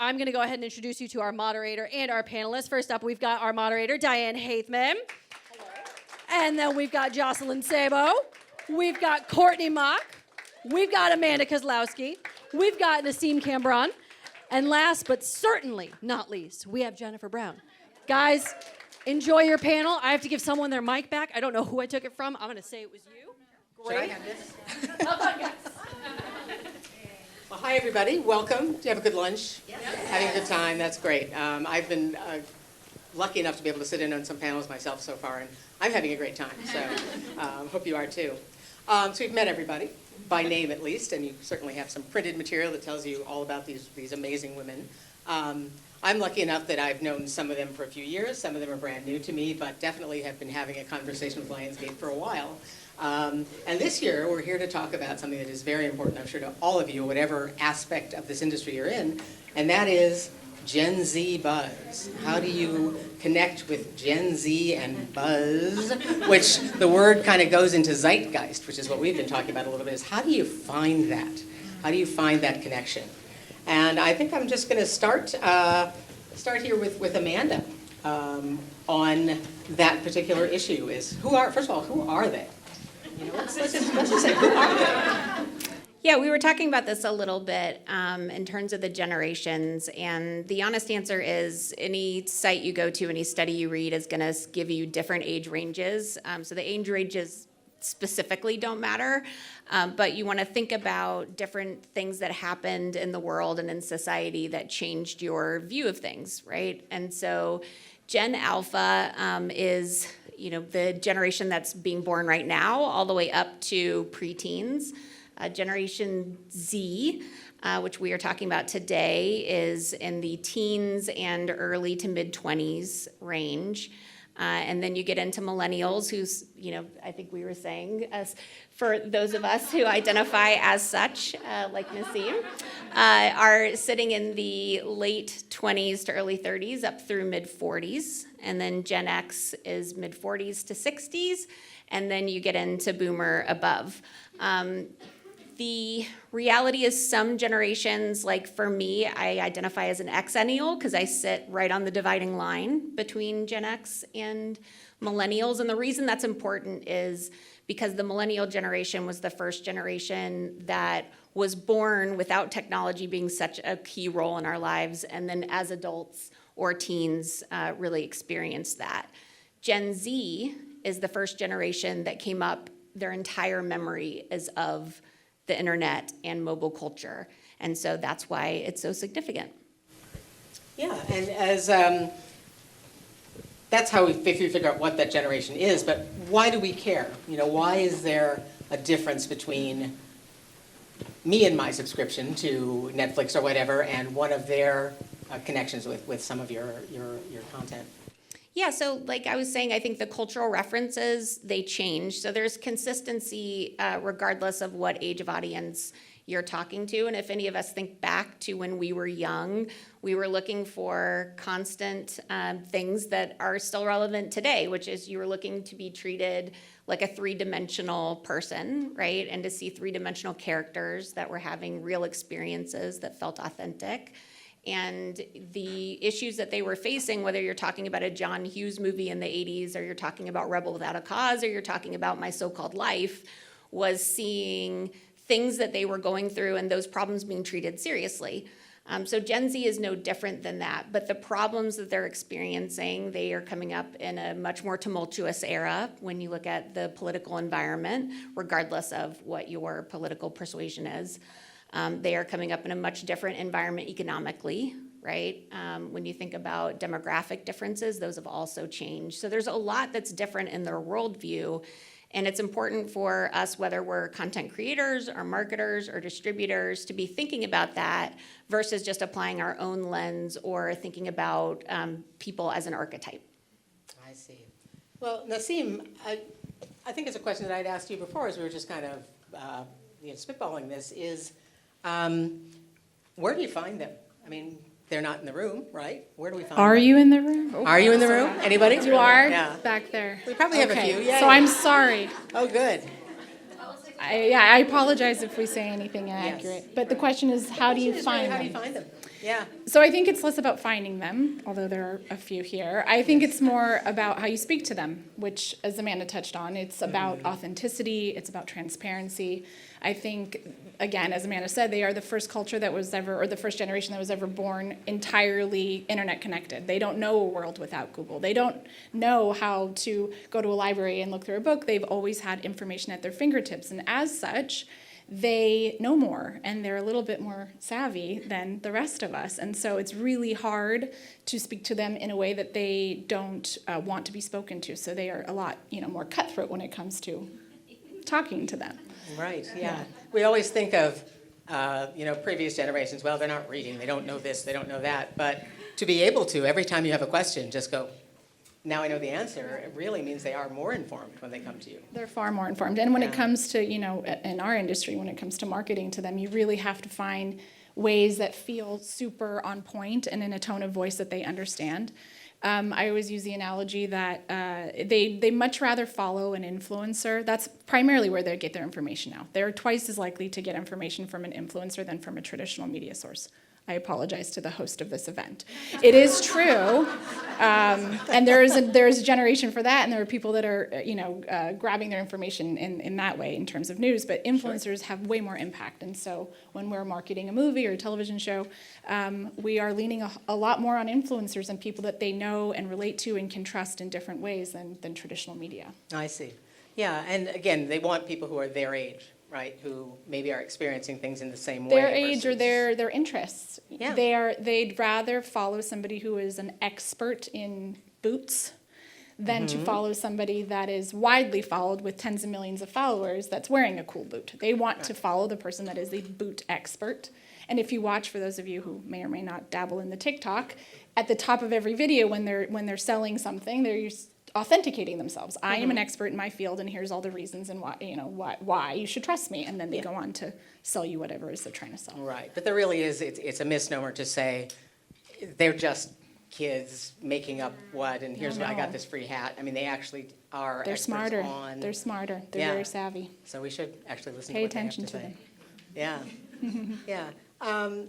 I'm going to go ahead and introduce you to our moderator and our panelists. First up, we've got our moderator, Diane Haithman. Hello. And then we've got Jocelyn Sabo. We've got Courtney Mock. We've got Amanda Kozlowski. We've got Nasim Cambron. And last but certainly not least, we have Jenefer Brown. Guys, enjoy your panel. I have to give someone their mic back. I don't know who I took it from. I'm going to say it was you. Great. Should I have this? Well done, guys. Well, hi, everybody. Welcome. Do you have a good lunch? Yes. Having a good time. That's great. I've been lucky enough to be able to sit in on some panels myself so far, and I'm having a great time. So hope you are too. So we've met everybody, by name at least, and you certainly have some printed material that tells you all about these amazing women. I'm lucky enough that I've known some of them for a few years. Some of them are brand new to me, but definitely have been having a conversation with Lionsgate for a while. And this year, we're here to talk about something that is very important, I'm sure, to all of you, whatever aspect of this industry you're in, and that is Gen Z buzz. How do you connect with Gen Z and buzz? Which the word kind of goes into zeitgeist, which is what we've been talking about a little bit, is how do you find that? How do you find that connection? And I think I'm just going to start here with Amanda on that particular issue. First of all, who are they? You know, let's just say, who are they? Yeah, we were talking about this a little bit in terms of the generations, and the honest answer is any site you go to, any study you read is going to give you different age ranges. So the age ranges specifically don't matter, but you want to think about different things that happened in the world and in society that changed your view of things, right? And so Gen Alpha is the generation that's being born right now, all the way up to preteens. Generation Z, which we are talking about today, is in the teens and early to mid-20s range. And then you get into millennials, who's, I think we were saying, for those of us who identify as such, like Nasim, are sitting in the late 20s to early 30s up through mid-40s. And then Gen X is mid-40s to 60s. And then you get into boomer above. The reality is some generations, like for me, I identify as an Xennial because I sit right on the dividing line between Gen X and millennials. And the reason that's important is because the millennial generation was the first generation that was born without technology being such a key role in our lives. And then as adults or teens really experienced that. Gen Z is the first generation that came up, their entire memory is of the internet and mobile culture. And so that's why it's so significant. Yeah, and as that's how we figure out what that generation is, but why do we care? Why is there a difference between me and my subscription to Netflix or whatever and one of their connections with some of your content? Yeah, so like I was saying, I think the cultural references, they change. So there's consistency regardless of what age of audience you're talking to. And if any of us think back to when we were young, we were looking for constant things that are still relevant today, which is you were looking to be treated like a three-dimensional person, right? And to see three-dimensional characters that were having real experiences that felt authentic. And the issues that they were facing, whether you're talking about a John Hughes movie in the 80s, or you're talking about Rebel Without a Cause, or you're talking about My So-Called Life, was seeing things that they were going through and those problems being treated seriously. So Gen Z is no different than that. But the problems that they're experiencing, they are coming up in a much more tumultuous era when you look at the political environment, regardless of what your political persuasion is. They are coming up in a much different environment economically, right? When you think about demographic differences, those have also changed. So there's a lot that's different in their worldview, and it's important for us, whether we're content creators or marketers or distributors, to be thinking about that versus just applying our own lens or thinking about people as an archetype. I see. Well, Nasim, I think it's a question that I'd asked you before as we were just kind of spitballing this is, where do you find them? I mean, they're not in the room, right? Where do we find them? Are you in the room? Are you in the room? Anybody? You are? Yeah. Back there. We probably have a few. Yeah. So I'm sorry. Oh, good. I apologize if we say anything inaccurate. Yes. But the question is, how do you find How them? do you find them? Yeah. So I think it's less about finding them, although there are a few here. I think it's more about how you speak to them, which, as Amanda touched on, it's about authenticity, it's about transparency. I think, again, as Amanda said, they are the first culture that was ever, or the first generation that was ever born entirely internet connected. They don't know a world without Google. They don't know how to go to a library and look through a book. They've always had information at their fingertips, and as such, they know more and they're a little bit more savvy than the rest of us. And so it's really hard to speak to them in a way that they don't want to be spoken to. So they are a lot, more cutthroat when it comes to talking to them. Right, yeah. We always think of, previous generations, well, they're not reading, they don't know this, they don't know that. But to be able to, every time you have a question, just go, now I know the answer, it really means they are more informed when they come to you. They're far more informed. And when it Yeah. comes to, in our industry, when it comes to marketing to them, you really have to find ways that feel super on point and in a tone of voice that they understand. I always use the analogy that they much rather follow an influencer. That's primarily where they get their information now. They're twice as likely to get information from an influencer than from a traditional media source. I apologize to the host of this event. It is true, and there is a generation for that, and there are people that are grabbing their information in that way in terms of news. But influencers have way more impact, and so when we're marketing a movie or a television show, we are leaning a lot more on influencers and people that they know and relate to and can trust in different ways than traditional media. I see. Yeah, and again, they want people who are their age, right, who maybe are experiencing things in the same way. Their age or versus- their interests. Yeah. They'd rather follow somebody who is an expert in boots than to follow somebody that is widely followed with tens of millions of followers that's wearing a cool boot. They want to follow the person that is the boot expert. And if you watch, for those of you who may or may not dabble in the TikTok, at the top of every video when they're selling something, they're authenticating themselves. I am an expert in my field, and here's all the reasons and why you should trust me. And then they go on to sell you whatever it is they're trying to sell. Right, but there really is, it's a misnomer to say they're just kids making up what, and here's what I got No. this free hat. I mean, they actually are They're experts smarter. on. They're smarter. They're Yeah. very savvy. So we should actually listen Pay to what they have attention to to say. them. Yeah, yeah.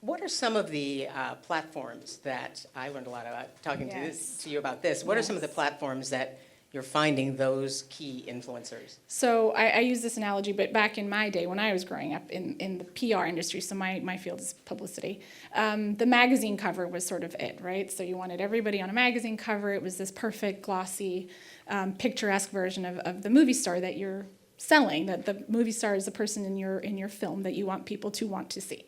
What are some of the platforms that I learned a lot about talking Yes. to you about this? What are some of the Yes. platforms that you're finding those key influencers? So I use this analogy, but back in my day when I was growing up in the PR industry, so my field is publicity, the magazine cover was sort of it, right? So you wanted everybody on a magazine cover. It was this perfect, glossy, picturesque version of the movie star that you're selling, that the movie star is the person in your film that you want people to want to see.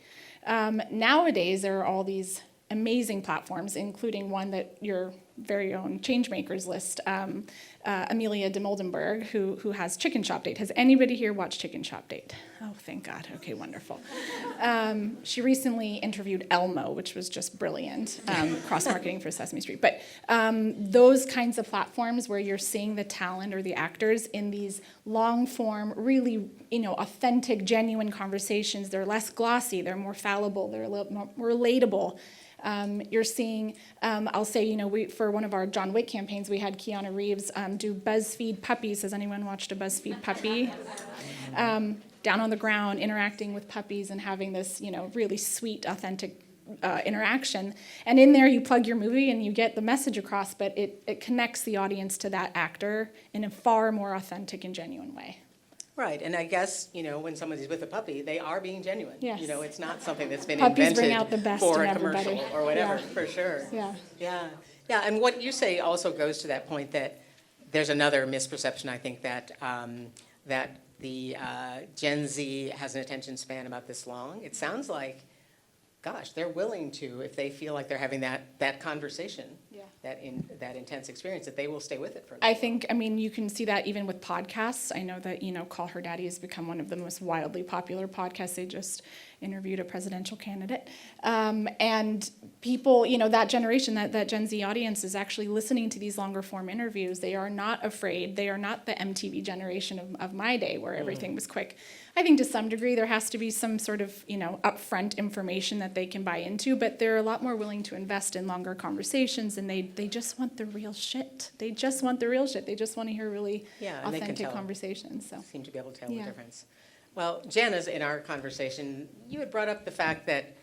Nowadays, there are all these amazing platforms, including one that your very own Changemakers list, Amelia de Moldenberg, who has Chicken Shop Date. Has anybody here watched Chicken Shop Date? Oh, thank God. Okay, wonderful. She recently interviewed Elmo, which was just brilliant, cross-marketing for Sesame Street. But those kinds of platforms where you're seeing the talent or the actors in these long-form, really, authentic, genuine conversations, they're less glossy, they're more fallible, they're a little more relatable. You're seeing, I'll say, for one of our John Wick campaigns, we had Keanu Reeves do BuzzFeed puppies. Has anyone watched a BuzzFeed puppy? Down on the ground, interacting with puppies and having this, really sweet, authentic interaction. And in there, you plug your movie and you get the message across, but it connects the audience to that actor in a far more authentic and genuine way. Right, and I guess, when somebody's with a puppy, they are being genuine. Yes. It's not something that's been Puppies invented bring out the best for in a commercial everybody. or whatever, Yeah. for sure. Yeah. Yeah, and what you say also goes to that point that there's another misperception, I think, that that the Gen Z has an attention span about this long. It sounds like, gosh, they're willing to, if they feel like they're having that conversation, Yeah. that intense experience, that they will stay with it for a I little think, you can see that even with podcasts. I know that, Call Her Daddy has become one of the most wildly popular podcasts. They just interviewed a presidential candidate. And people, that generation, that Gen Z audience is actually listening to these longer form interviews. They are not afraid. They are not the MTV generation of my day where everything was quick. I think to some degree there has to be some sort of, upfront information that they can buy into, but they're a lot more willing to invest in longer conversations, and they just want the real shit. They just want the real shit. They just want to hear really Yeah, and they can authentic tell. conversations. So. seem to be able to tell Yeah. the difference. Well, Janice, in our conversation, you had brought up the fact that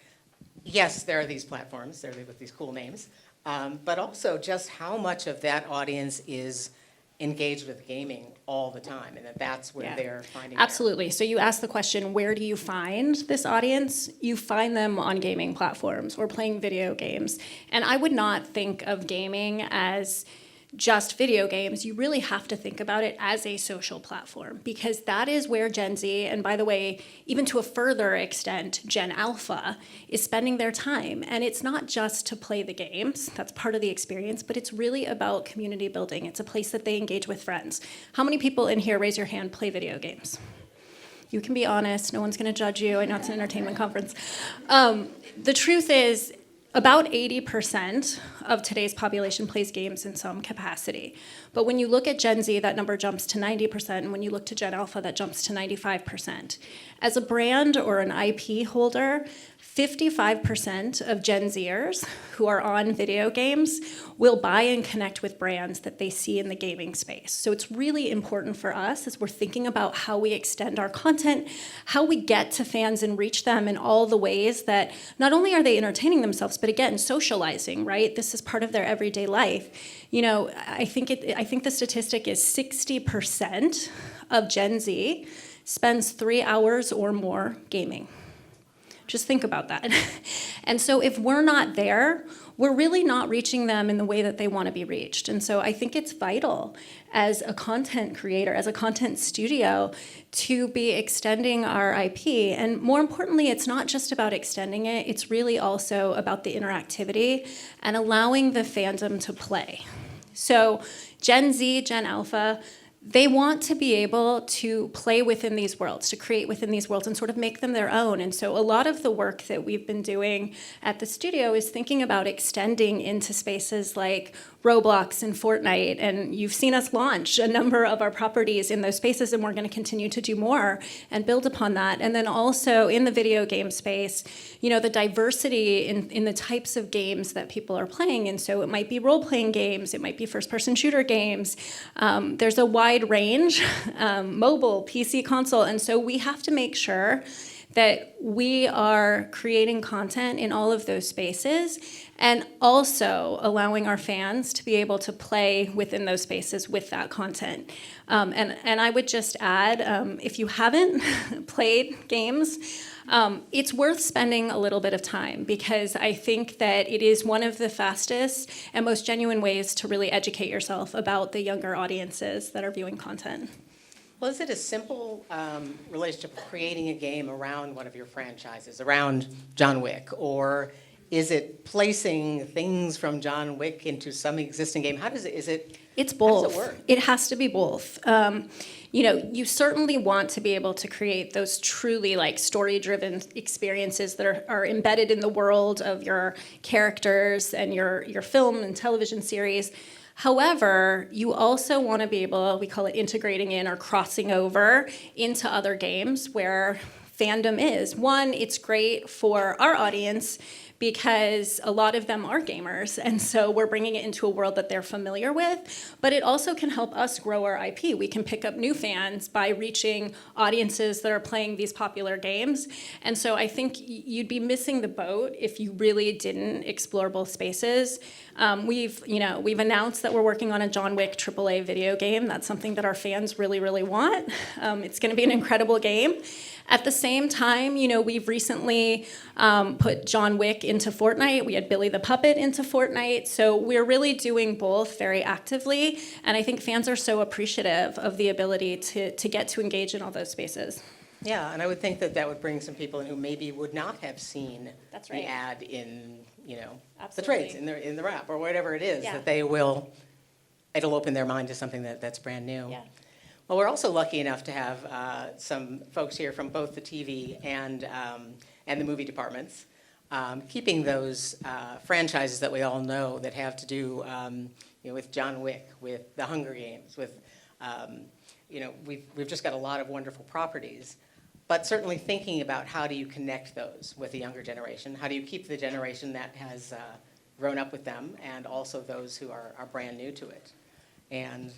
yes, there are these platforms, they're with these cool names, but also just how much of that audience is engaged with gaming all the time, and that's where Yeah. they're finding Absolutely. So you asked the question, where do you find this audience? You find them on gaming platforms or playing video games. And I would not think of gaming as just video games. You really have to think about it as a social platform, because that is where Gen Z, and by the way, even to a further extent, Gen Alpha, is spending their time. And it's not just to play the games, that's part of the experience, but it's really about community building. It's a place that they engage with friends. How many people in here, raise your hand, play video games? You can be honest, no one's gonna judge you. I know it's an entertainment conference. The truth is, about 80% of today's population plays games in some capacity. But when you look at Gen Z, that number jumps to 90%, and when you look to Gen Alpha, that jumps to 95%. As a brand or an IP holder, 55% of Gen Zers who are on video games will buy and connect with brands that they see in the gaming space. So it's really important for us as we're thinking about how we extend our content, how we get to fans and reach them in all the ways that not only are they entertaining themselves, but again, socializing, right? This is part of their everyday life. You know, I think the statistic is 60% of Gen Z spends 3 hours or more gaming. Just think about that. And so if we're not there, we're really not reaching them in the way that they want to be reached. And so I think it's vital as a content creator, as a content studio, to be extending our IP. And more importantly, it's not just about extending it, it's really also about the interactivity and allowing the fandom to play. So Gen Z, Gen Alpha, they want to be able to play within these worlds, to create within these worlds and sort of make them their own. And so a lot of the work that we've been doing at the studio is thinking about extending into spaces like Roblox and Fortnite. And you've seen us launch a number of our properties in those spaces, and we're going to continue to do more and build upon that. And then also in the video game space, you know, the diversity in the types of games that people are playing. And so it might be role-playing games, it might be first-person shooter games. There's a wide range, mobile, PC, console. And so we have to make sure that we are creating content in all of those spaces and also allowing our fans to be able to play within those spaces with that content. And I would just add, if you haven't played games, it's worth spending a little bit of time, because I think that it is one of the fastest and most genuine ways to really educate yourself about the younger audiences that are viewing content. Well, is it a simple relationship of creating a game around one of your franchises, around John Wick, or is it placing things from John Wick into some existing game? How does it, is it? It's both. How does it work? It has to be both. You know, you certainly want to be able to create those truly like story-driven experiences that are embedded in the world of your characters and your film and television series. However, you also want to be able, we call it integrating in or crossing over into other games where fandom is. One, it's great for our audience because a lot of them are gamers, and so we're bringing it into a world that they're familiar with, but it also can help us grow our IP. We can pick up new fans by reaching audiences that are playing these popular games, and so I think you'd be missing the boat if you really didn't explore both spaces. We've announced that we're working on a John Wick AAA video game. That's something that our fans really, really want. It's going to be an incredible game. At the same time, you know, we've recently put John Wick into Fortnite. We had Billy the Puppet into Fortnite. So we're really doing both very actively. And I think fans are so appreciative of the ability to get to engage in all those spaces. Yeah, and I would think that that would bring some people in who maybe would not have seen That's the right. ad in, you know, the Absolutely. trades, in the wrap, or whatever it is, Yeah. that it'll open their mind to something that's brand new. Yeah. Well, we're also lucky enough to have some folks here from both the TV and the movie departments, keeping those franchises that we all know that have to do, you know, with John Wick, with the Hunger Games, with, you know, we've just got a lot of wonderful properties. But certainly thinking about how do you connect those with the younger generation? How do you keep the generation that has grown up with them and also those who are brand new to it? And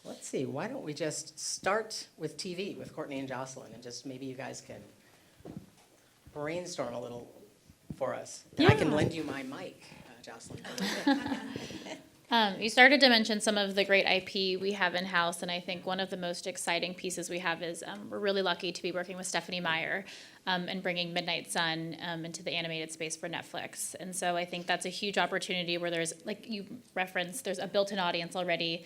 let's see, why don't we just start with TV with Courtney and Jocelyn, and just maybe you guys can brainstorm a little for us. And I can lend you my mic, Jocelyn. You started to mention some of the great IP we have in-house, and I think one of the most exciting pieces we have is we're really lucky to be working with Stephanie Meyer and bringing Midnight Sun into the animated space for Netflix. And so I think that's a huge opportunity where there's, like you referenced, there's a built-in audience already.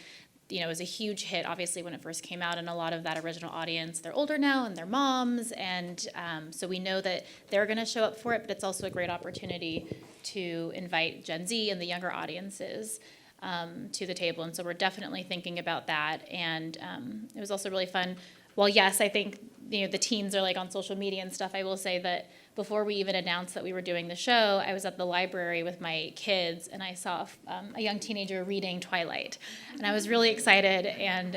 You know, it was a huge hit, obviously, when it first came out, and a lot of that original audience, they're older now, and they're moms, and so we know that they're gonna show up for it, but it's also a great opportunity to invite Gen Z and the younger audiences to the table, and so we're definitely thinking about that, and it was also really fun. Well, yes, I think, you know, the teens are like on social media and stuff. I will say that before we even announced that we were doing the show, I was at the library with my kids, and I saw a young teenager reading Twilight, and I was really excited, and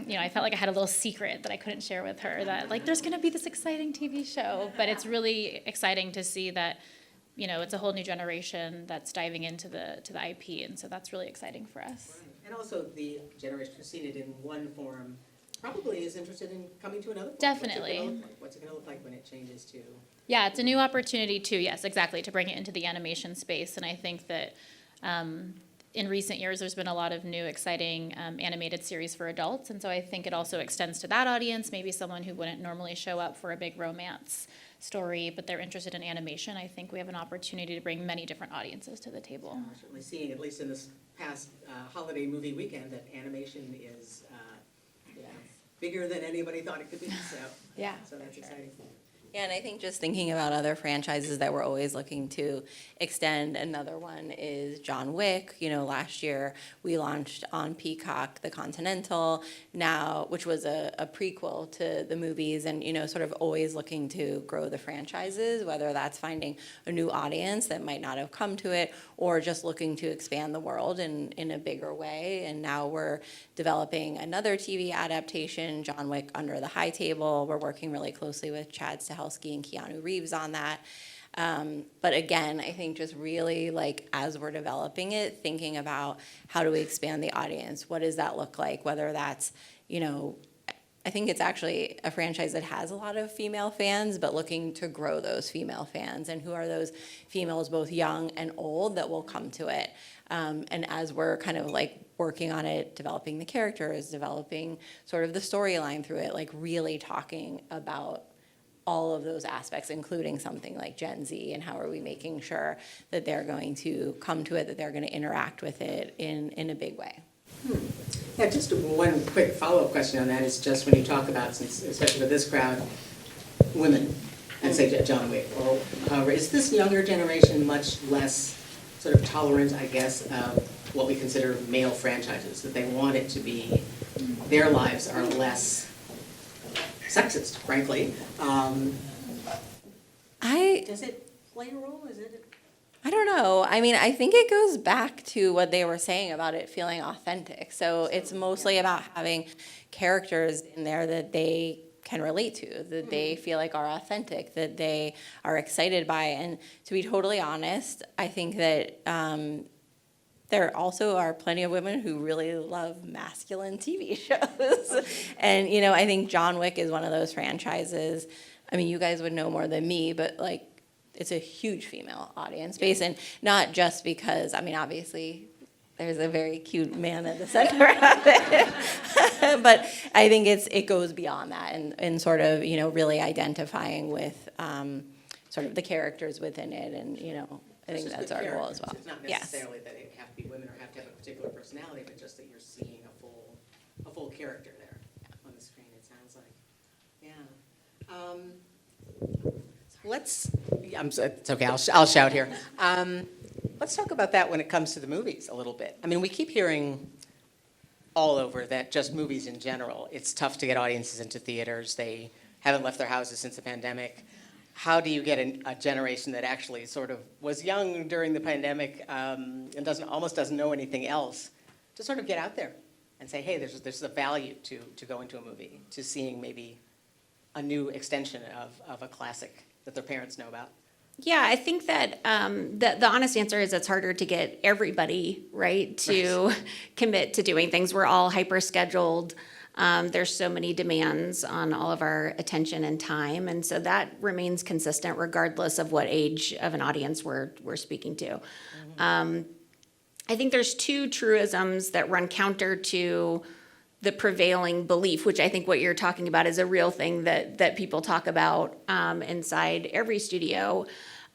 you know, I felt like I had a little secret that I couldn't share with her, that like there's gonna be this exciting TV show, but it's really exciting to see that, you know, it's a whole new generation that's diving into the IP, and so that's really exciting for us. And also the generation who's seen it in one form probably is interested in coming to another form. Definitely. What's it gonna look like when it changes to? Yeah, it's a new opportunity too, yes, exactly, to bring it into the animation space, and I think that in recent years, there's been a lot of new, exciting animated series for adults, and so I think it also extends to that audience, maybe someone who wouldn't normally show up for a big romance story, but they're interested in animation. I think we have an opportunity to bring many different audiences to the table. We're certainly seeing, at least in this past holiday movie weekend, that animation is bigger than anybody thought it could be, so. Yeah. So that's exciting. Yeah, and I think just thinking about other franchises that we're always looking to extend, another one is John Wick. You know, last year we launched on Peacock The Continental, now, which was a prequel to the movies, and, you know, sort of always looking to grow the franchises, whether that's finding a new audience that might not have come to it, or just looking to expand the world in a bigger way. And now we're developing another TV adaptation, John Wick Under the High Table. We're working really closely with Chad Stahelski and Keanu Reeves on that. But again, I think just really, like, as we're developing it, thinking about how do we expand the audience? What does that look like? Whether that's, you know, I think it's actually a franchise that has a lot of female fans, but looking to grow those female fans, and who are those females, both young and old, that will come to it. And as we're kind of like working on it, developing the characters, developing sort of the storyline through it, like really talking about all of those aspects, including something like Gen Z, and how are we making sure that they're going to come to it, that they're going to interact with it in a big way. Yeah, just one quick follow-up question on that is just when you talk about, since especially with this crowd, women, and say John Wick, or however, is this younger generation much less sort of tolerant, I guess, of what we consider male franchises, that they want it to be, their lives are less sexist, frankly. Does it play a role? Is it? I don't know. I mean, I think it goes back to what they were saying about it feeling authentic. So it's mostly about having characters in there that they can relate to, that they feel like are authentic, that they are excited by. And to be totally honest, I think that there also are plenty of women who really love masculine TV shows. And, you know, I think John Wick is one of those franchises. I mean, you guys would know more than me, but like, it's a huge female audience base, and not just because, I mean, obviously, there's a very cute man at the center of it, but I think it goes beyond that, and sort of, you know, really identifying with sort of the characters within it, and, you know, I think that's our goal as well. It's not Yes. necessarily that it have to be women or have to have a particular personality, but just that you're seeing a full character there on the screen, it sounds like. Yeah. It's okay, I'll shout here. Let's talk about that when it comes to the movies a little bit. I mean, we keep hearing all over that just movies in general, it's tough to get audiences into theaters. They haven't left their houses since the pandemic. How do you get a generation that actually sort of was young during the pandemic and almost doesn't know anything else to sort of get out there and say, hey, there's a value to going to a movie, to seeing maybe a new extension of a classic that their parents know about? Yeah, I think that the honest answer is it's harder to get everybody, right, to commit to doing things. We're all hyper-scheduled. There's so many demands on all of our attention and time, and so that remains consistent regardless of what age of an audience we're speaking to. I think there's two truisms that run counter to the prevailing belief, which I think what you're talking about is a real thing that people talk about inside every studio.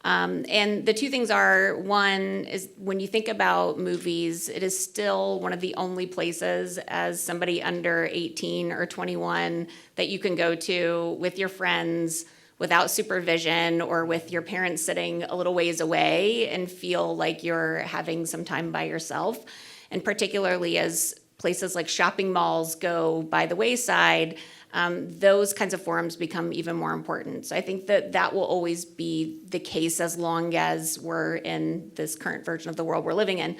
And the two things are, one is when you think about movies, it is still one of the only places as somebody under 18 or 21 that you can go to with your friends without supervision or with your parents sitting a little ways away and feel like you're having some time by yourself. And particularly as places like shopping malls go by the wayside, those kinds of forums become even more important. So I think that will always be the case as long as we're in this current version of the world we're living in.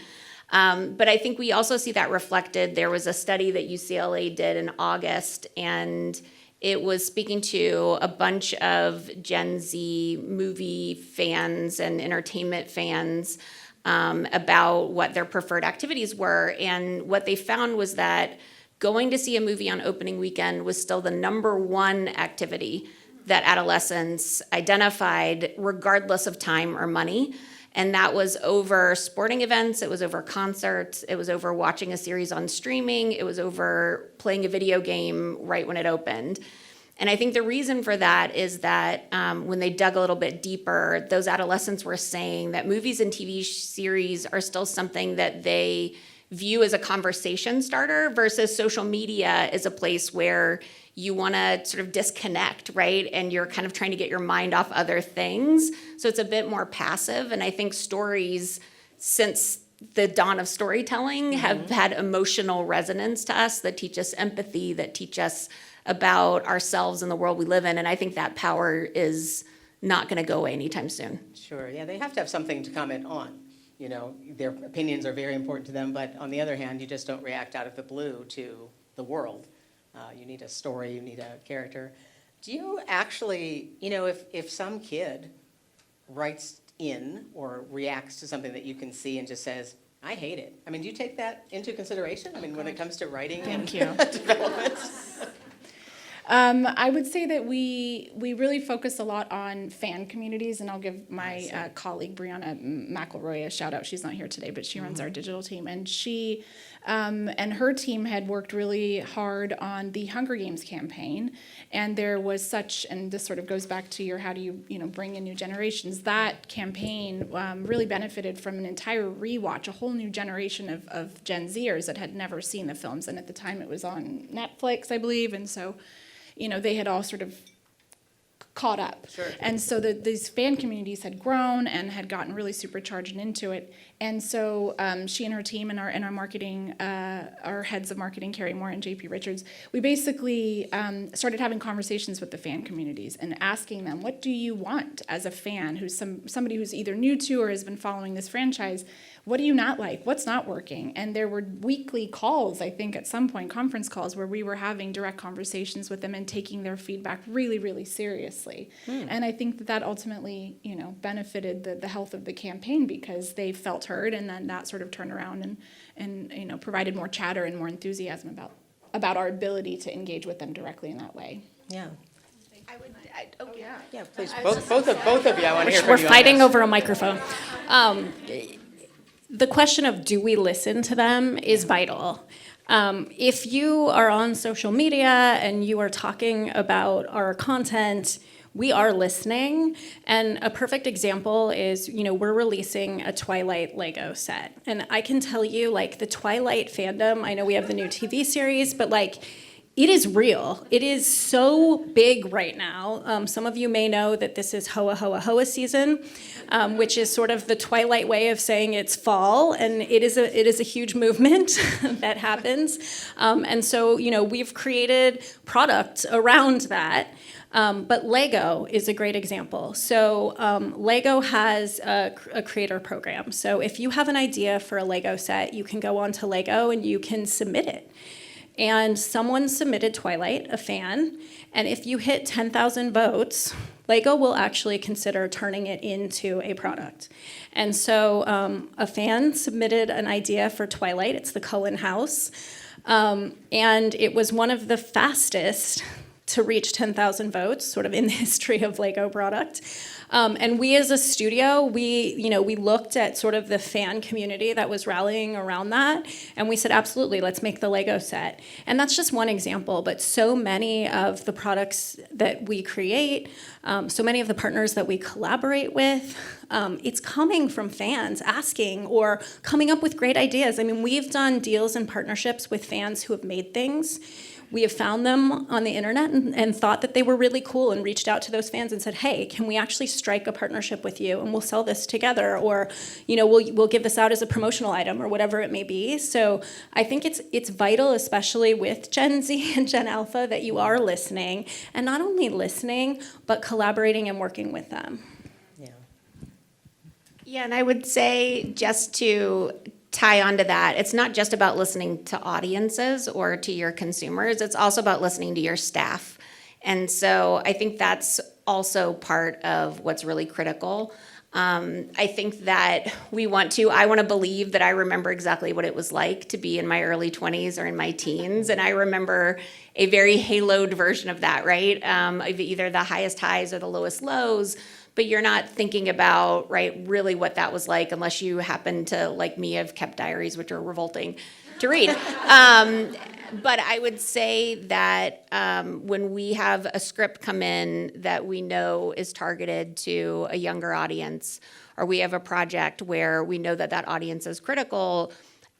But I think we also see that reflected. There was a study that UCLA did in August, and it was speaking to a bunch of Gen Z movie fans and entertainment fans about what their preferred activities were. And what they found was that going to see a movie on opening weekend was still the number one activity that adolescents identified regardless of time or money. And that was over sporting events, it was over concerts, it was over watching a series on streaming, it was over playing a video game right when it opened. And I think the reason for that is that when they dug a little bit deeper, those adolescents were saying that movies and TV series are still something that they view as a conversation starter versus social media is a place where you want to sort of disconnect, right? And you're kind of trying to get your mind off other things. So it's a bit more passive. And I think stories, since the dawn of storytelling, have had emotional resonance to us that teach us empathy, that teach us about ourselves and the world we live in. And I think that power is not going to go away anytime soon. Sure, yeah, they have to have something to comment on. You know, their opinions are very important to them, but on the other hand, you just don't react out of the blue to the world. You need a story, you need a character. Do you actually, you know, if some kid writes in or reacts to something that you can see and just says, I hate it. I mean, do you take that into consideration? I mean, when it comes to writing and development? I would say that we really focus a lot on fan communities, and I'll give my colleague Brianna McElroy a shout out. She's not here today, but she runs our digital team, and she and her team had worked really hard on the Hunger Games campaign, and there was such, and this sort of goes back to your how do you bring in new generations. That campaign really benefited from an entire rewatch, a whole new generation of Gen Zers that had never seen the films, and at the time it was on Netflix, I believe, and so they had all sort of caught up. Sure. And so these fan communities had grown and had gotten really supercharged into it. And so she and her team and our marketing, our heads of marketing, Carrie Moore and JP Richards, we basically started having conversations with the fan communities and asking them, what do you want as a fan who's somebody who's either new to or has been following this franchise? What do you not like? What's not working? And there were weekly calls, I think at some point, conference calls, where we were having direct conversations with them and taking their feedback really, really seriously. And I think that ultimately, benefited the health of the campaign because they felt heard, and then that sort of turned around and provided more chatter and more enthusiasm about our ability to engage with them directly in that way. Yeah. Yeah. Yeah, please, both of you, I want to hear from We're you on fighting this. over a microphone. The question of do we listen to them is vital. If you are on social media and you are talking about our content, we are listening. And a perfect example is, we're releasing a Twilight Lego set. And I can tell you, the Twilight fandom, I know we have the new TV series, but it is real. It is so big right now. Some of you may know that this is Hoa Hoa Hoa season, which is sort of the Twilight way of saying it's fall, and it is a huge movement that happens. And so, we've created product around that. But Lego is a great example. So Lego has a creator program. So if you have an idea for a Lego set, you can go onto Lego and you can submit it. And someone submitted Twilight, a fan, and if you hit 10,000 votes, Lego will actually consider turning it into a product. And so a fan submitted an idea for Twilight. It's the Cullen house. And it was one of the fastest to reach 10,000 votes, sort of in the history of Lego product. And we as a studio, we looked at sort of the fan community that was rallying around that, and we said, absolutely, let's make the Lego set. And that's just one example, but so many of the products that we create, so many of the partners that we collaborate with, it's coming from fans asking or coming up with great ideas. I mean, we've done deals and partnerships with fans who have made things. We have found them on the internet and thought that they were really cool and reached out to those fans and said, hey, can we actually strike a partnership with you and we'll sell this together, or we'll give this out as a promotional item or whatever it may be. So I think it's vital, especially with Gen Z and Gen Alpha, that you are listening, and not only listening, but collaborating and working with them. Yeah, and I would say, just to tie onto that, it's not just about listening to audiences or to your consumers, it's also about listening to your staff. And so I think that's also part of what's really critical. I think that I want to believe that I remember exactly what it was like to be in my early 20s or in my teens, and I remember a very haloed version of that, right? Of either the highest highs or the lowest lows, but you're not thinking about, right, really what that was like unless you happen to, like me, have kept diaries, which are revolting to read. But I would say that when we have a script come in that we know is targeted to a younger audience, or we have a project where we know that that audience is critical,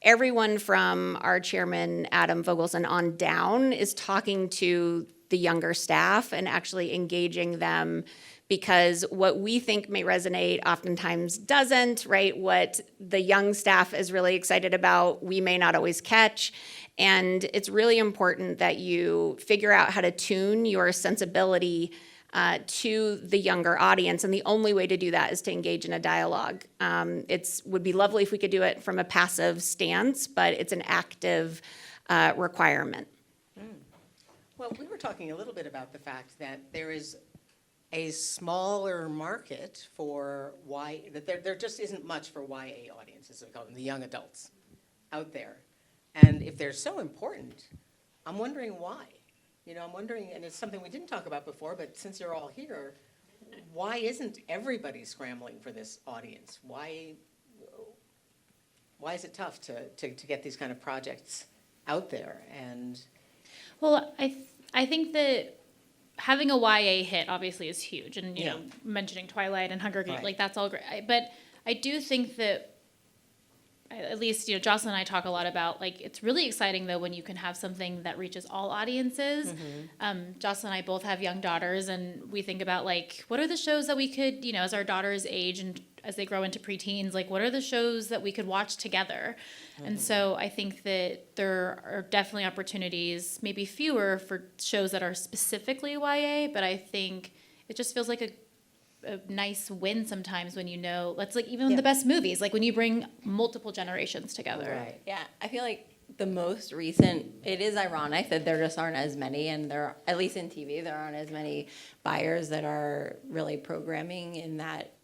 everyone from our chairman, Adam Vogelson, on down is talking to the younger staff and actually engaging them, because what we think may resonate oftentimes doesn't, right? What the young staff is really excited about, we may not always catch. And it's really important that you figure out how to tune your sensibility to the younger audience. And the only way to do that is to engage in a dialogue. It would be lovely if we could do it from a passive stance, but it's an active requirement. Well, we were talking a little bit about the fact that there is a smaller market for that there just isn't much for YA audiences, we call them, the young adults out there. And if they're so important, I'm wondering why. I'm wondering, and it's something we didn't talk about before, but since you're all here, why isn't everybody scrambling for this audience? Why is it tough to get these kind of projects out there? And Well, I think that having a YA hit obviously is huge, and you know, mentioning Twilight and Hunger Games, like that's all great. But I do think that, at least Jocelyn and I talk a lot about, like, it's really exciting though when you can have something that reaches all audiences. Jocelyn and I both have young daughters, and we think about, like, what are the shows that we could, as our daughters age and as they grow into preteens, like, what are the shows that we could watch together? And so I think that there are definitely opportunities, maybe fewer, for shows that are specifically YA, but I think it just feels like a nice win sometimes when that's like even the best movies, like when you bring multiple generations together. Right. Yeah, I feel like the most recent, it is ironic that there just aren't as many, and there, at least in TV, there aren't as many buyers that are really programming in that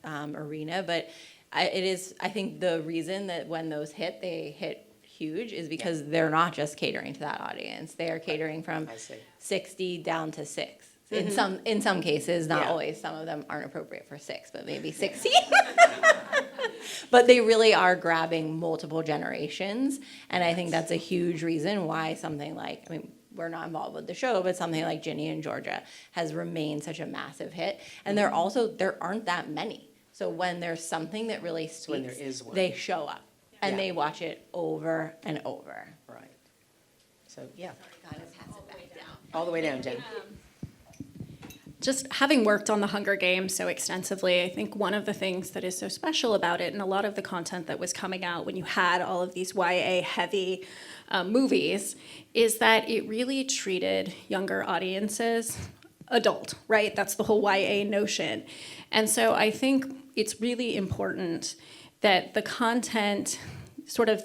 arena. But it is, I think the reason that when those hit, they hit huge is because they're not just catering to that audience. They are catering from 60 down to 6. In some cases, not always. Some of them aren't appropriate for 6, but maybe 16. But they really are grabbing multiple generations, and I think that's a huge reason why something like, I mean, we're not involved with the show, but something like Ginny and Georgia has remained such a massive hit. And there aren't that many. So when there's something that really speaks, when there is one, they show up and they watch it over and over. Right. So God, let's pass it back down. all the way down, Jen. Just having worked on the Hunger Games so extensively, I think one of the things that is so special about it, and a lot of the content that was coming out when you had all of these YA-heavy movies, is that it really treated younger audiences adult, right? That's the whole YA notion. And so I think it's really important that the content sort of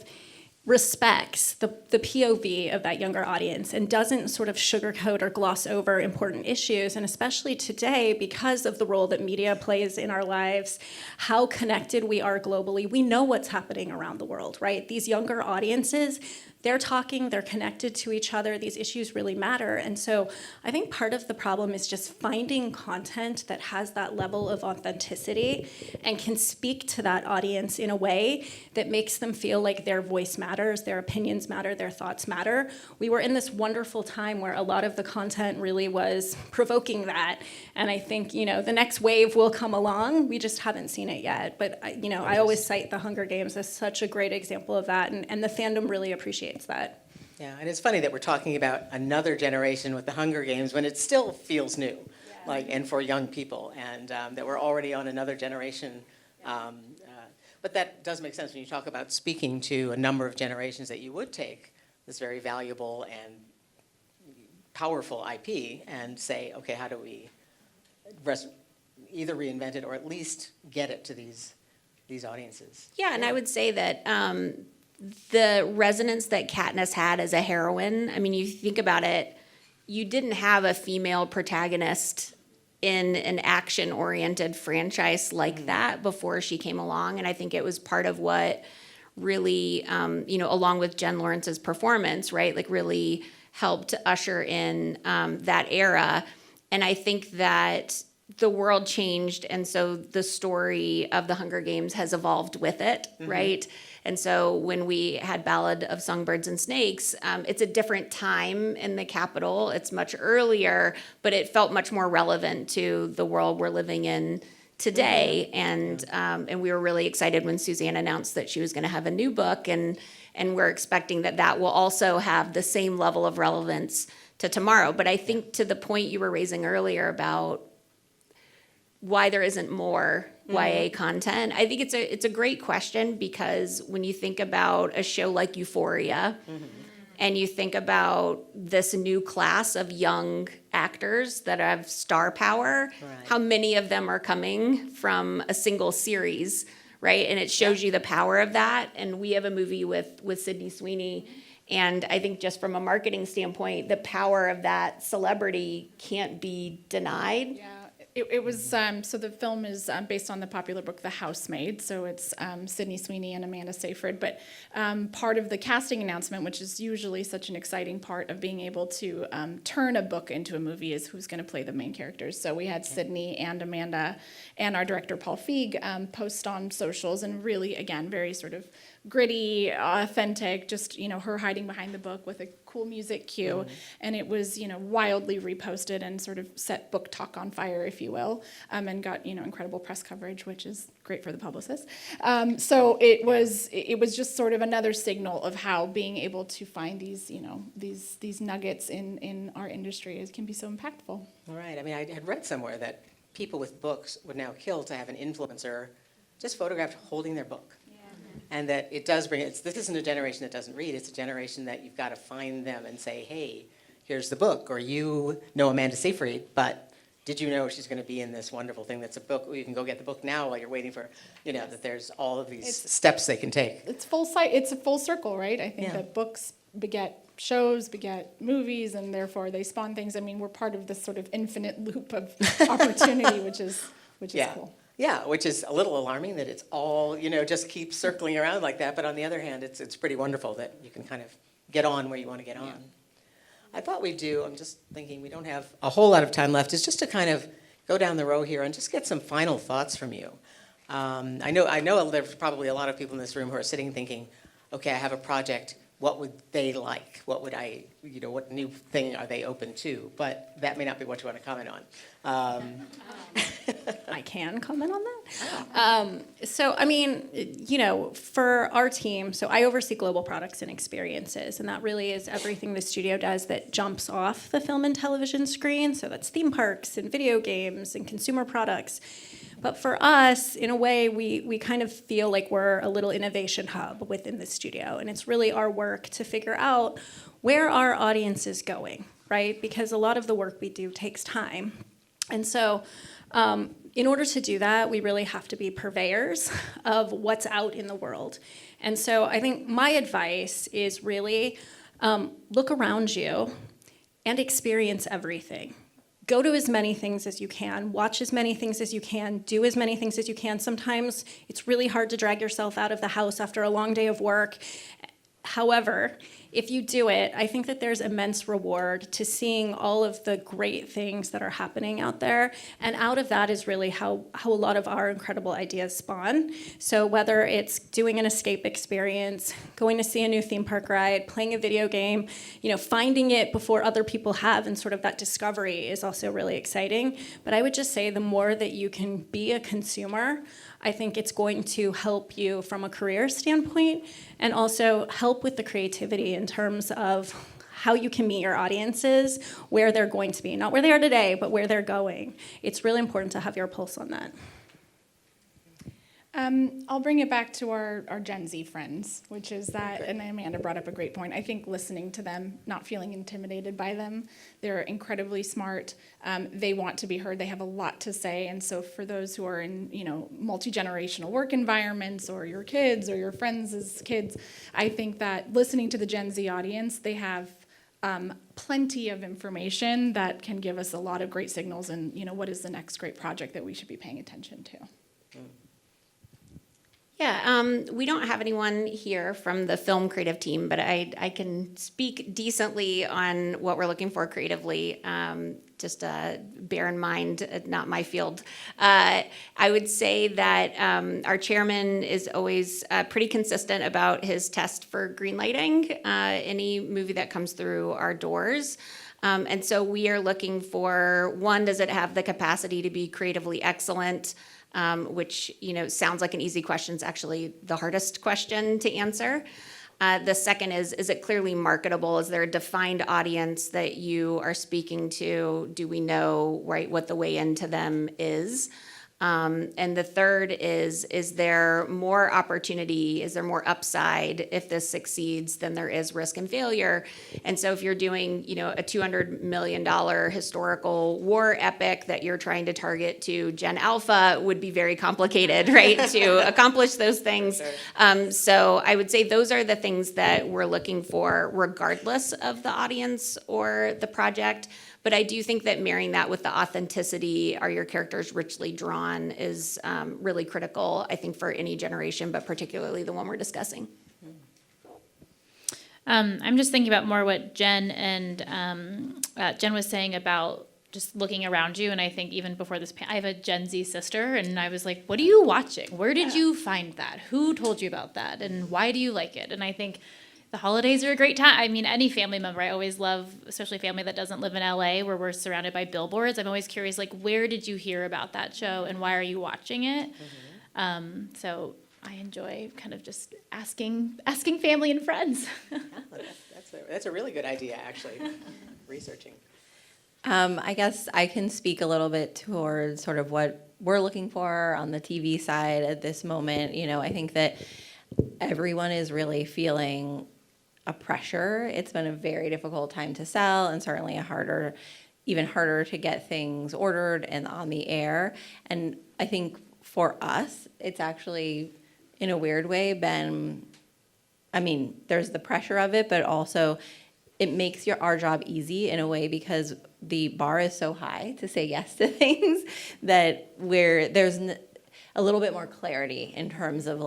respects the POV of that younger audience and doesn't sort of sugarcoat or gloss over important issues. And especially today, because of the role that media plays in our lives, how connected we are globally, we know what's happening around the world, right? These younger audiences, they're talking, they're connected to each other, these issues really matter. And so I think part of the problem is just finding content that has that level of authenticity and can speak to that audience in a way that makes them feel like their voice matters, their opinions matter, their thoughts matter. We were in this wonderful time where a lot of the content really was provoking that. And I think, the next wave will come along. We just haven't seen it yet. But, I always cite the Hunger Games as such a great example of that. And the fandom really appreciates that. Yeah, and it's funny that we're talking about another generation with the Hunger Games when it still feels new, and for young people, and that we're already on another generation. But that does make sense when you talk about speaking to a number of generations, that you would take this very valuable and powerful IP and say, okay, how do we either reinvent it or at least get it to these audiences? Yeah, and I would say that the resonance that Katniss had as a heroine, I mean, you think about it, you didn't have a female protagonist in an action-oriented franchise like that before she came along, and I think it was part of what really, along with Jen Lawrence's performance, right, like really helped usher in that era. And I think that the world changed, and so the story of the Hunger Games has evolved with it, right? And so when we had Ballad of Songbirds and Snakes, it's a different time in the Capitol. It's much earlier, but it felt much more relevant to the world we're living in today. And we were really excited when Suzanne announced that she was going to have a new book, and we're expecting that will also have the same level of relevance to tomorrow. But I think to the point you were raising earlier about why there isn't more YA content, I think it's a great question, because when you think about a show like Euphoria, and you think about this new class of young actors that have star power, how many of them are coming from a single series, right? And it shows you the power of that. And we have a movie with Sydney Sweeney, and I think just from a marketing standpoint, the power of that celebrity can't be denied. Yeah. It was, so the film is based on the popular book, The Housemaid. So it's Sydney Sweeney and Amanda Seyfried. But part of the casting announcement, which is usually such an exciting part of being able to turn a book into a movie, is who's going to play the main characters. So we had Sydney and Amanda and our director, Paul Feig, post on socials, and really, again, very sort of gritty, authentic, just, her hiding behind the book with a cool music cue. And it was, wildly reposted and sort of set Book Talk on fire, if you will, and got, incredible press coverage, which is great for the publicist. So it was just sort of another signal of how being able to find these, these nuggets in our industry can be so impactful. All right. I mean, I had read somewhere that people with books would now kill to have an influencer just photographed holding their book. And that it does this isn't a generation that doesn't read, it's a generation that you've got to find them and say, hey, here's the book. Or you know Amanda Seyfried, but did you know she's going to be in this wonderful thing that's a book? Well, you can go get the book now while you're waiting for, that there's all of these steps they can take. It's a full circle, right? I think that books beget shows, beget movies, and therefore they spawn things. I mean, we're part of this sort of infinite loop of opportunity, which is cool. Yeah, which is a little alarming that it's all, just keeps circling around like that. But on the other hand, it's pretty wonderful that you can kind of get on where you want to get on. I thought we'd I'm just thinking we don't have a whole lot of time left, is just to kind of go down the row here and just get some final thoughts from you. I know there's probably a lot of people in this room who are sitting thinking, okay, I have a project. What would they like? What would what new thing are they open to? But that may not be what you want to comment on. I can comment on that. So, I mean, for our team, so I oversee global products and experiences, and that really is everything the studio does that jumps off the film and television screen. So that's theme parks and video games and consumer products. But for us, in a way, we kind of feel like we're a little innovation hub within the studio. And it's really our work to figure out where our audience is going, right? Because a lot of the work we do takes time. And so in order to do that, we really have to be purveyors of what's out in the world. And so I think my advice is really look around you and experience everything. Go to as many things as you can, watch as many things as you can, do as many things as you can. Sometimes it's really hard to drag yourself out of the house after a long day of work. However, if you do it, I think that there's immense reward to seeing all of the great things that are happening out there. And out of that is really how a lot of our incredible ideas spawn. So whether it's doing an escape experience, going to see a new theme park ride, playing a video game, finding it before other people have, and sort of that discovery is also really exciting. But I would just say the more that you can be a consumer, I think it's going to help you from a career standpoint and also help with the creativity in terms of how you can meet your audiences, where they're going to be. Not where they are today, but where they're going. It's really important to have your pulse on that. I'll bring it back to our Gen Z friends, which is that, and Amanda brought up a great point, I think listening to them, not feeling intimidated by them. They're incredibly smart. They want to be heard. They have a lot to say. And so for those who are in, multi-generational work environments, or your kids or your friends' kids, I think that listening to the Gen Z audience, they have plenty of information that can give us a lot of great signals and, what is the next great project that we should be paying attention to. Yeah, we don't have anyone here from the film creative team, but I can speak decently on what we're looking for creatively. Just bear in mind, not my field. I would say that our chairman is always pretty consistent about his test for greenlighting any movie that comes through our doors. And so we are looking for, one, does it have the capacity to be creatively excellent? Which sounds like an easy question. It's actually the hardest question to answer. The second is it clearly marketable? Is there a defined audience that you are speaking to? Do we know what the way into them is? And the third is there more opportunity? Is there more upside if this succeeds than there is risk and failure? And so if you're doing, a $200 million historical war epic that you're trying to target to Gen Alpha would be very complicated, right, to accomplish those things. So I would say those are the things that we're looking for regardless of the audience or the project. But I do think that marrying that with the authenticity, are your characters richly drawn, is really critical, I think, for any generation, but particularly the one we're discussing. I'm just thinking about more what Jen was saying about just looking around you. And I think even before this, I have a Gen Z sister, and I was like, what are you watching? Where did you find that? Who told you about that? And why do you like it? And I think the holidays are a great time. I mean, any family member, I always love, especially family that doesn't live in LA where we're surrounded by billboards. I'm always curious, where did you hear about that show and why are you watching it? Mm-hmm. So I enjoy kind of just asking family and friends. That's a really good idea, actually, researching. I guess I can speak a little bit towards sort of what we're looking for on the TV side at this moment. I think that everyone is really feeling a pressure. It's been a very difficult time to sell, and certainly even harder to get things ordered and on the air. And I think for us, it's actually, in a weird way, there's the pressure of it, but also it makes our job easy in a way because the bar is so high to say yes to things that there's a little bit more clarity in terms of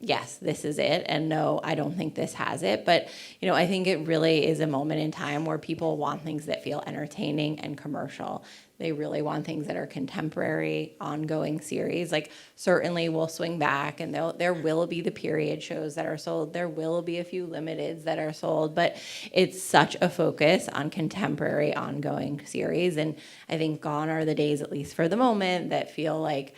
yes, this is it, and no, I don't think this has it. But, I think it really is a moment in time where people want things that feel entertaining and commercial. They really want things that are contemporary, ongoing series. Certainly we'll swing back, and there will be the period shows that are sold. There will be a few limiteds that are sold, but it's such a focus on contemporary, ongoing series. And I think gone are the days, at least for the moment, that feel like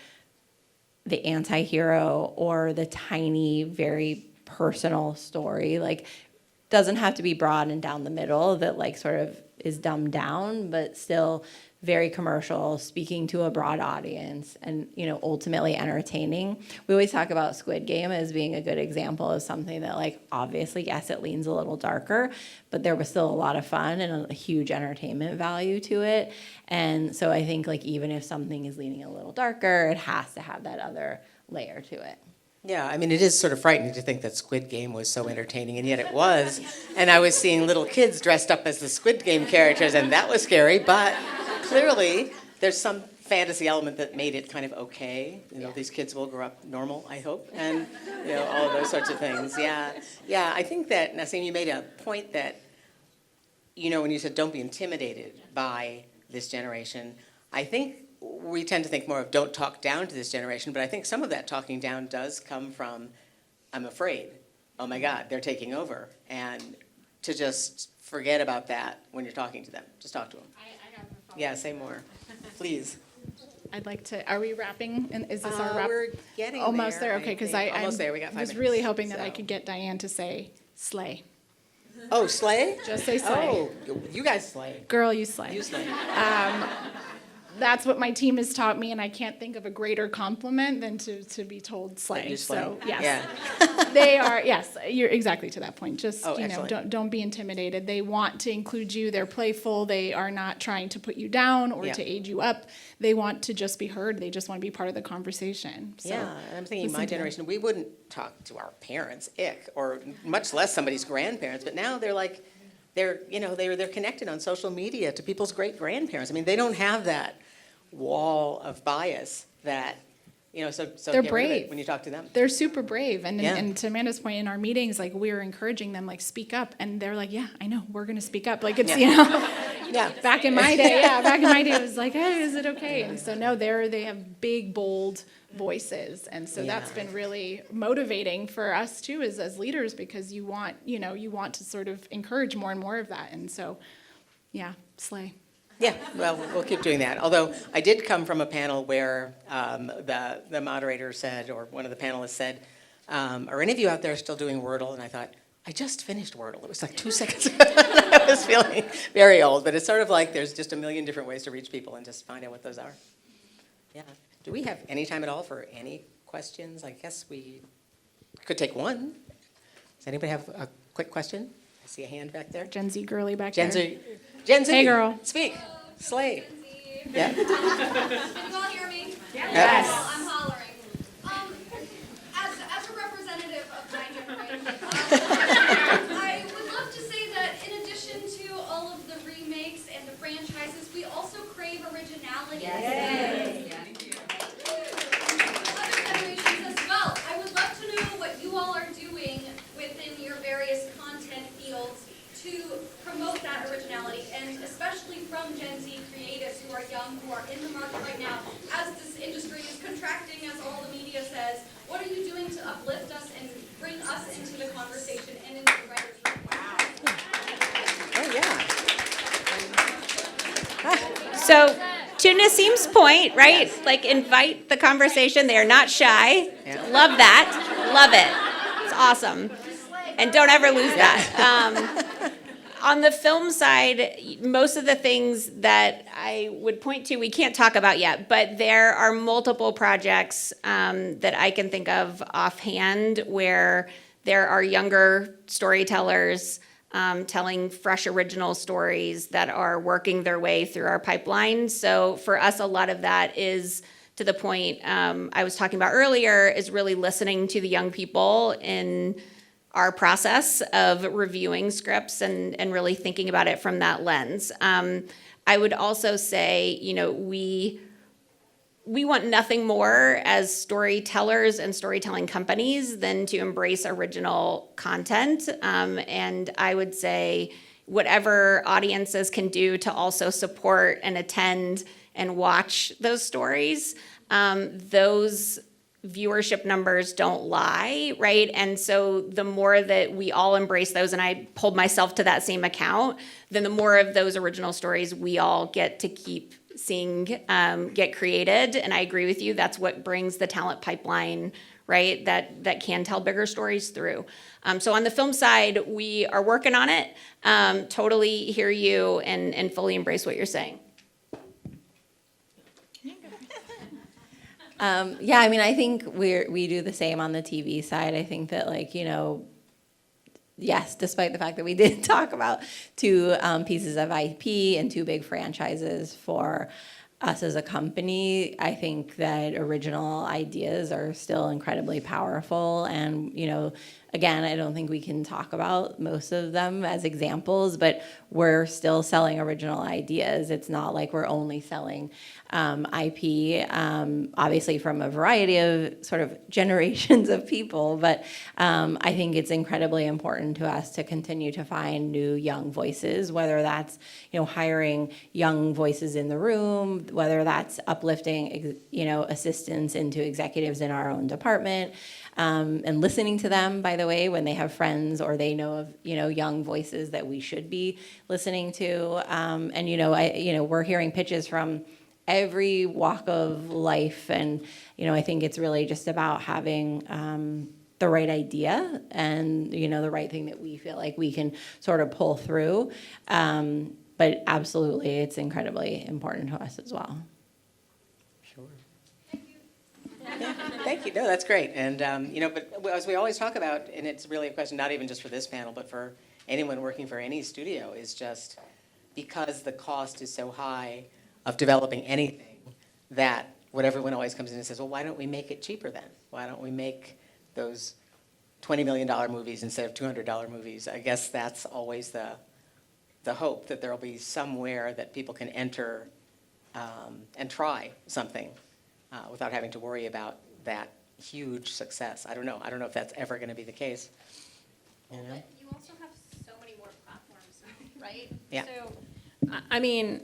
the anti-hero or the tiny, very personal story. doesn't have to be broad and down the middle, that like sort of is dumbed down, but still very commercial, speaking to a broad audience, and ultimately entertaining. We always talk about Squid Game as being a good example of something that, like, obviously, yes, it leans a little darker, but there was still a lot of fun and a huge entertainment value to it. And so I think, like, even if something is leaning a little darker, it has to have that other layer to it. Yeah, I mean, it is sort of frightening to think that Squid Game was so entertaining, and yet it was. And I was seeing little kids dressed up as the Squid Game characters, and that was scary, but clearly there's some fantasy element that made it kind of okay. These kids will grow up normal, I hope, and all of those sorts of things. Yeah, I think that, Nasim, you made a point that, when you said don't be intimidated by this generation, I think we tend to think more of don't talk down to this generation, but I think some of that talking down does come from, I'm afraid, oh my God, they're taking over, and to just forget about that when you're talking to them. Just talk to them. I have a follow-up. Yeah, say more, please. I'd like to, are we wrapping? And is this our wrap? We're getting Almost there. there, okay, because I almost there. We got 5 was minutes. really hoping that I So. could get Diane to say slay. Oh, slay? Just say slay. Oh, you guys slay. Girl, you slay. You slay. That's what my team has taught me, and I can't think of a greater compliment than to be told slay. You slay. So yes, Yeah. they are. Yes, you're exactly to that point. Just Oh, excellent. don't be intimidated. They want to include you. They're playful. They are not trying to put you down or Yeah. to age you up. They want to just be heard. They just want to be part of the conversation. So, Yeah, and I'm thinking listen my to them. generation, we wouldn't talk to our parents, or much less somebody's grandparents, but now they're like, they're connected on social media to people's great-grandparents. I mean, they don't have that wall of bias that, so They're get rid of it brave. when you talk to them. They're super brave, and Yeah. and to Amanda's point, in our meetings, like we're encouraging them, like speak up, and they're like, yeah, I know, we're gonna speak up. Like it's Yeah. back in my day, it was like, hey, is it okay? And so no, they have big, bold voices, and so that's Yeah. been really motivating for us too, as leaders, because you want to sort of encourage more and more of that, and so, yeah, slay. Yeah, well, we'll keep doing that. Although I did come from a panel where the moderator said, or one of the panelists said, are any of you out there still doing Wordle? And I thought, I just finished Wordle. It was like 2 seconds ago. I was feeling very old, but it's sort of like there's just a million different ways to reach people and just find out what those are. Yeah. Do we have any time at all for any questions? I guess we could take one. Does anybody have a quick question? I see a hand back there. Gen Z girly back Gen there. Z. Gen Z. Hey, girl. Speak. Slay. Yeah. Can you all hear me? Yes. Well, I'm hollering. As a representative of my generation, I would love to say that in addition to all of the remakes and the franchises, we also crave originality. Other generations as well. I would love to know what you all are doing within your various content fields to promote that originality, and especially from Gen Z creatives who are young, who are in the market right now. As this industry is contracting, as all the media says, what are you doing to uplift us and bring us into the conversation and into the writers' room? Oh, yeah. So to Nasim's point, right? Like invite the conversation. They are not shy. Yeah. Love that. Love it. It's awesome. And don't ever lose that. On the film side, most of the things that I would point to, we can't talk about yet, but there are multiple projects that I can think of offhand where there are younger storytellers telling fresh original stories that are working their way through our pipeline. So for us, a lot of that is to the point I was talking about earlier, is really listening to the young people in our process of reviewing scripts and really thinking about it from that lens. I would also say, we want nothing more as storytellers and storytelling companies than to embrace original content. And I would say whatever audiences can do to also support and attend and watch those stories, those viewership numbers don't lie, right? And so the more that we all embrace those, and I hold myself to that same account, then the more of those original stories we all get to keep seeing get created. And I agree with you, that's what brings the talent pipeline right? That can tell bigger stories through. So on the film side, we are working on it. Totally hear you and fully embrace what you're saying. Yeah, I mean, I think we do the same on the TV side. I think that, like, you know, yes, despite the fact that we did talk about two pieces of IP and two big franchises for us as a company, I think that original ideas are still incredibly powerful. And, you know, again, I don't think we can talk about most of them as examples, but we're still selling original ideas. It's not like we're only selling IP, obviously from a variety of sort of generations of people, but I think it's incredibly important to us to continue to find new young voices, whether that's, you know, hiring young voices in the room, whether that's uplifting, you know, assistants into executives in our own department, and listening to them, by the way, when they have friends or they know of, you know, young voices that we should be listening to. And, you know, we're hearing pitches from every walk of life. And, you know, I think it's really just about having the right idea and, you know, the right thing that we feel like we can sort of pull through. But absolutely, it's incredibly important to us as well. Sure. Thank you. No, that's great. And, you know, but as we always talk about, and it's really a question not even just for this panel, but for anyone working for any studio, is just because the cost is so high of developing anything, that what everyone always comes in and says, well, why don't we make it cheaper then? Why don't we make those $20 million movies instead of $200 movies? I guess that's always the hope, that there'll be somewhere that people can enter and try something without having to worry about that huge success. I don't know if that's ever going to be the case. You know? But you also have so many more platforms, right? Yeah. So, I mean,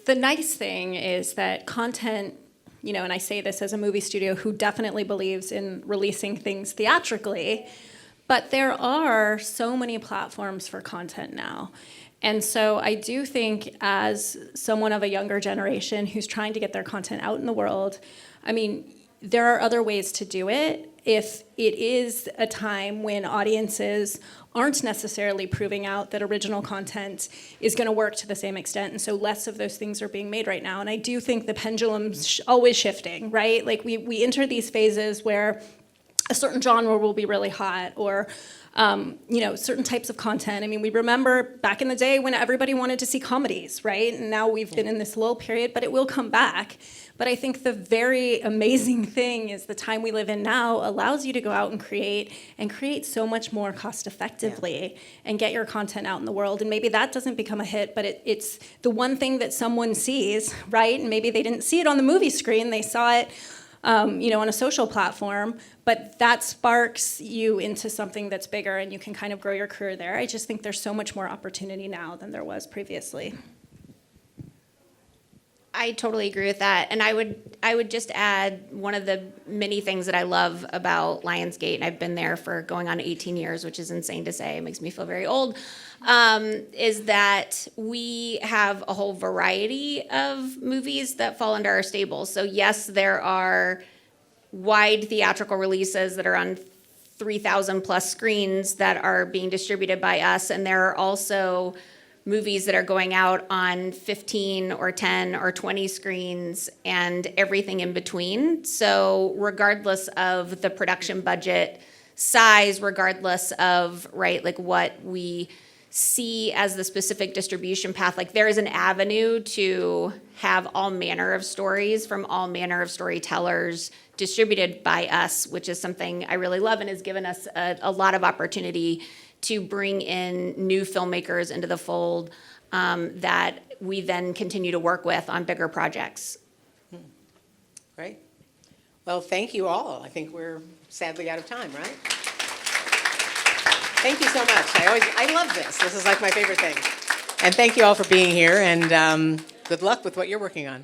the nice thing is that content, you know, and I say this as a movie studio who definitely believes in releasing things theatrically, but there are so many platforms for content now. And so I do think, as someone of a younger generation who's trying to get their content out in the world, I mean, there are other ways to do it. If it is a time when audiences aren't necessarily proving out that original content is going to work to the same extent, and so less of those things are being made right now. And I do think the pendulum's always shifting, right? Like we enter these phases where a certain genre will be really hot, or you know, certain types of content. I mean, we remember back in the day when everybody wanted to see comedies, right? And now we've been in this lull period, but it will come back. But I think the very amazing thing is the time we live in now allows you to go out and create so much more cost effectively and get your content out in the world. And maybe that doesn't become a hit, but it's the one thing that someone sees, right? And maybe they didn't see it on the movie screen, they saw it you know, on a social platform, but that sparks you into something that's bigger, and you can kind of grow your career there. I just think there's so much more opportunity now than there was previously. I totally agree with that. And I would just add, one of the many things that I love about Lionsgate, and I've been there for going on 18 years, which is insane to say, it makes me feel very old, is that we have a whole variety of movies that fall under our stable. So yes, there are wide theatrical releases that are on 3,000 plus screens that are being distributed by us, and there are also movies that are going out on 15 or 10 or 20 screens and everything in between. So regardless of the production budget size, regardless of, right, like what we see as the specific distribution path, like there is an avenue to have all manner of stories from all manner of storytellers distributed by us, which is something I really love and has given us a lot of opportunity to bring in new filmmakers into the fold that we then continue to work with on bigger projects. Great. Well, thank you all. I think we're sadly out of time, right? Thank you so much. I love this. This is like my favorite thing. And thank you all for being here, and good luck with what you're working on.